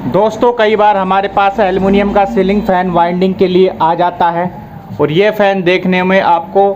दोस्तों कई बार हमारे पास एल्युमिनियम का सीलिंग फ़ैन वाइंडिंग के लिए आ जाता है और ये फ़ैन देखने में आपको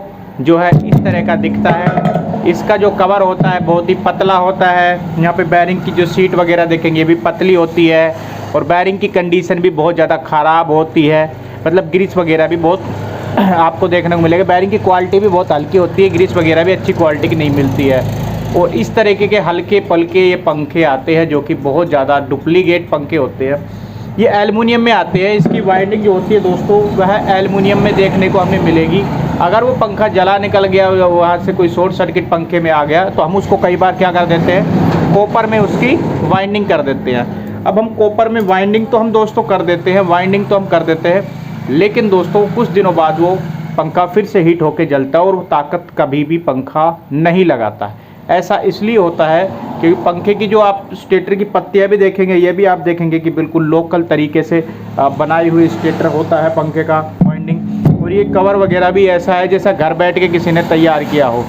जो है इस तरह का दिखता है। इसका जो कवर होता है बहुत ही पतला होता है। यहाँ पे बैरिंग की जो सीट वगैरह देखेंगे ये भी पतली होती है और बैरिंग की कंडीशन भी बहुत ज़्यादा ख़राब होती है, मतलब ग्रीस वगैरह भी बहुत आपको देखने को मिलेगा। बैरिंग की क्वालिटी भी बहुत हल्की होती है, ग्रीस वगैरह भी अच्छी क्वालिटी की नहीं मिलती है। और इस तरीके के हल्के पलके ये पंखे आते हैं जो कि बहुत ज़्यादा डुप्लीकेट पंखे होते हैं। ये एल्युमिनियम में आते हैं। इसकी वाइंडिंग जो होती है दोस्तों वह एल्युमिनियम में देखने को हमें मिलेगी। अगर वो पंखा जला निकल गया, वहाँ से कोई शॉर्ट सर्किट पंखे में आ गया तो हम उसको कई बार क्या कर देते हैं, कॉपर में उसकी वाइंडिंग कर देते हैं। अब हम कॉपर में वाइंडिंग तो हम दोस्तों कर देते हैं, वाइंडिंग तो हम कर देते हैं, लेकिन दोस्तों कुछ दिनों बाद वो पंखा फिर से हीट होकर जलता है और वो ताकत कभी भी पंखा नहीं लगाता है। ऐसा इसलिए होता है क्योंकि पंखे की जो आप स्टेटर की पत्तियां भी देखेंगे, ये भी आप देखेंगे कि बिल्कुल लोकल तरीके से बनाई हुई स्टेटर होता है पंखे का वाइंडिंग। और ये कवर वगैरह भी ऐसा है जैसा घर बैठ के किसी ने तैयार किया हो,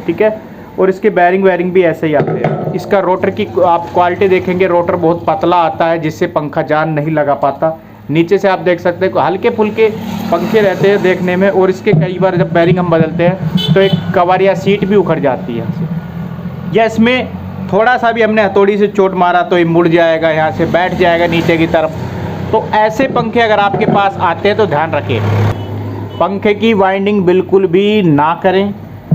ठीक है। और इसके बैरिंग वैरिंग भी ऐसे ही आते हैं। इसका रोटर की आप क्वालिटी देखेंगे, रोटर बहुत पतला आता है जिससे पंखा जान नहीं लगा पाता। नीचे से आप देख सकते हैं हल्के फुल्के पंखे रहते हैं देखने में। और इसके कई बार जब बैरिंग हम बदलते हैं तो एक कवर या सीट भी उखड़ जाती है, या इसमें थोड़ा सा भी हमने हथौड़ी से चोट मारा तो ये मुड़ जाएगा, यहाँ से बैठ जाएगा नीचे की तरफ। तो ऐसे पंखे अगर आपके पास आते हैं तो ध्यान रखें, पंखे की वाइंडिंग बिल्कुल भी ना करें।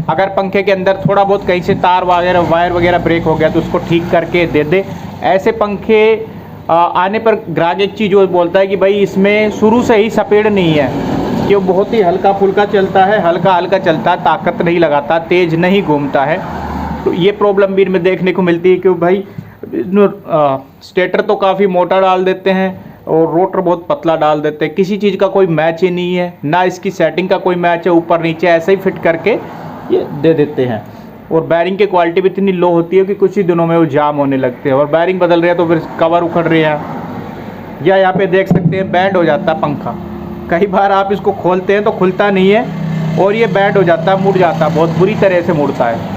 अगर पंखे के अंदर थोड़ा बहुत कहीं से तार वगैरह वायर वगैरह ब्रेक हो गया तो उसको ठीक करके दे दे। ऐसे पंखे आने पर ग्राहक एक चीज़ वो बोलता है कि भाई इसमें शुरू से ही सपेड़ नहीं है, कि वो बहुत ही हल्का फुल्का चलता है, हल्का हल्का चलता है, ताकत नहीं लगाता, तेज़ नहीं घूमता है। तो ये प्रॉब्लम भी इनमें देखने को मिलती है कि भाई स्टेटर तो काफ़ी मोटा डाल देते हैं और रोटर बहुत पतला डाल देते हैं, किसी चीज़ का कोई मैच ही नहीं है, ना इसकी सेटिंग का कोई मैच है, ऊपर नीचे ऐसे ही फिट करके ये दे देते हैं। और बैरिंग की क्वालिटी भी इतनी लो होती है कि कुछ ही दिनों में वो जाम होने लगते हैं और बैरिंग बदल रहे हैं तो फिर कवर उखड़ रहे हैं। या यहाँ पे देख सकते हैं बैंड हो जाता है पंखा, कई बार आप इसको खोलते हैं तो खुलता नहीं है और ये बैंड हो जाता है, मुड़ जाता है, बहुत बुरी तरह से मुड़ता है।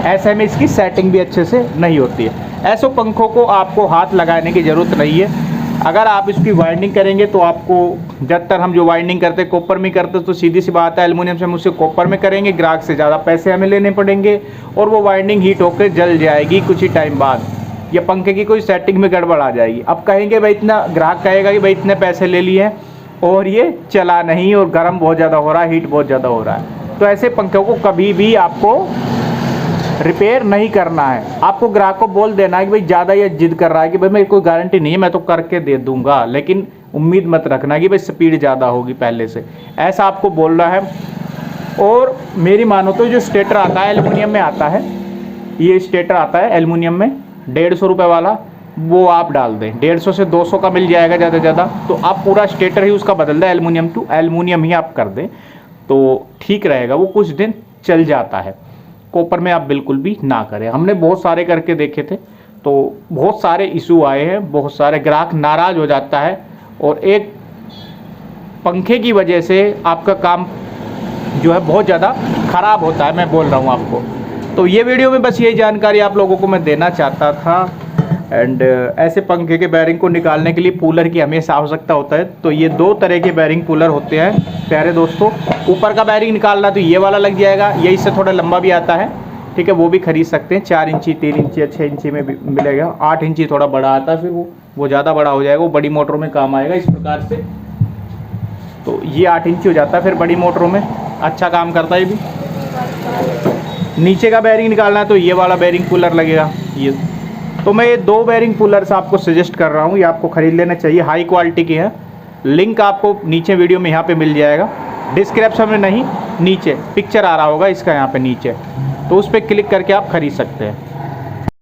ऐसे में इसकी सेटिंग भी अच्छे से नहीं होती है। ऐसे पंखों को आपको हाथ लगाने की ज़रूरत नहीं है। अगर आप इसकी वाइंडिंग करेंगे तो आपको ज़्यादातर हम जो वाइंडिंग करते हैं कॉपर में करते तो सीधी सी बात है एल्युमिनियम से हम उससे कॉपर में करेंगे, ग्राहक से ज़्यादा पैसे हमें लेने पड़ेंगे और वो वाइंडिंग हीट होकर जल जाएगी कुछ ही टाइम बाद, या पंखे की कोई सेटिंग में गड़बड़ आ जाएगी। अब कहेंगे भाई इतना, ग्राहक कहेगा कि भाई इतने पैसे ले लिए और ये चला नहीं और गर्म बहुत ज़्यादा हो रहा है, हीट बहुत ज़्यादा हो रहा है। तो ऐसे पंखों को कभी भी आपको रिपेयर नहीं करना है। आपको ग्राहक को बोल देना है कि भाई ज़्यादा ये जिद कर रहा है कि भाई मेरी कोई गारंटी नहीं है, मैं तो करके दे दूंगा, लेकिन उम्मीद मत रखना कि भाई स्पीड ज़्यादा होगी पहले से, ऐसा आपको बोलना है। और मेरी मानो तो जो स्टेटर आता है एल्युमिनियम में आता है, ये स्टेटर आता है एल्युमिनियम में 150 रुपये वाला, वो आप डाल दें। 150 से 200 का मिल जाएगा ज़्यादा से ज़्यादा, तो आप पूरा स्टेटर ही उसका बदल दें, एल्युमिनियम टू एल्युमिनियम ही आप कर दें तो ठीक रहेगा, वो कुछ दिन चल जाता है। कॉपर में आप बिल्कुल भी ना करें। हमने बहुत सारे करके देखे थे तो बहुत सारे इशू आए हैं, बहुत सारे ग्राहक नाराज़ हो जाता है और एक पंखे की वजह से आपका काम जो है बहुत ज़्यादा ख़राब होता है, मैं बोल रहा हूँ आपको। तो ये वीडियो में बस यही जानकारी आप लोगों को मैं देना चाहता था। एंड ऐसे पंखे के बैरिंग को निकालने के लिए पुलर की हमेशा आवश्यकता होता है। तो ये 2 तरह के बैरिंग पुलर होते हैं प्यारे दोस्तों। ऊपर का बैरिंग निकालना तो ये वाला लग जाएगा, ये इससे थोड़ा लंबा भी आता है, ठीक है, वो भी खरीद सकते हैं। 4 इंची, 3 इंची या 6 इंची में भी मिलेगा। 8 इंची थोड़ा बड़ा आता है, फिर वो ज़्यादा बड़ा हो जाएगा, वो बड़ी मोटरों में काम आएगा इस प्रकार से। तो ये 8 इंची हो जाता है फिर बड़ी मोटरों में, अच्छा काम करता है ये भी। नीचे का बैरिंग निकालना है तो ये वाला बैरिंग पुलर लगेगा ये। तो मैं ये 2 बैरिंग पुलर्स आपको सजेस्ट कर रहा हूँ, ये आपको ख़रीद लेना चाहिए, हाई क्वालिटी की है। लिंक आपको नीचे वीडियो में यहाँ पे मिल जाएगा, डिस्क्रिप्शन में नहीं, नीचे पिक्चर आ रहा होगा इसका यहाँ पे नीचे, तो उस पर क्लिक करके आप ख़रीद सकते हैं।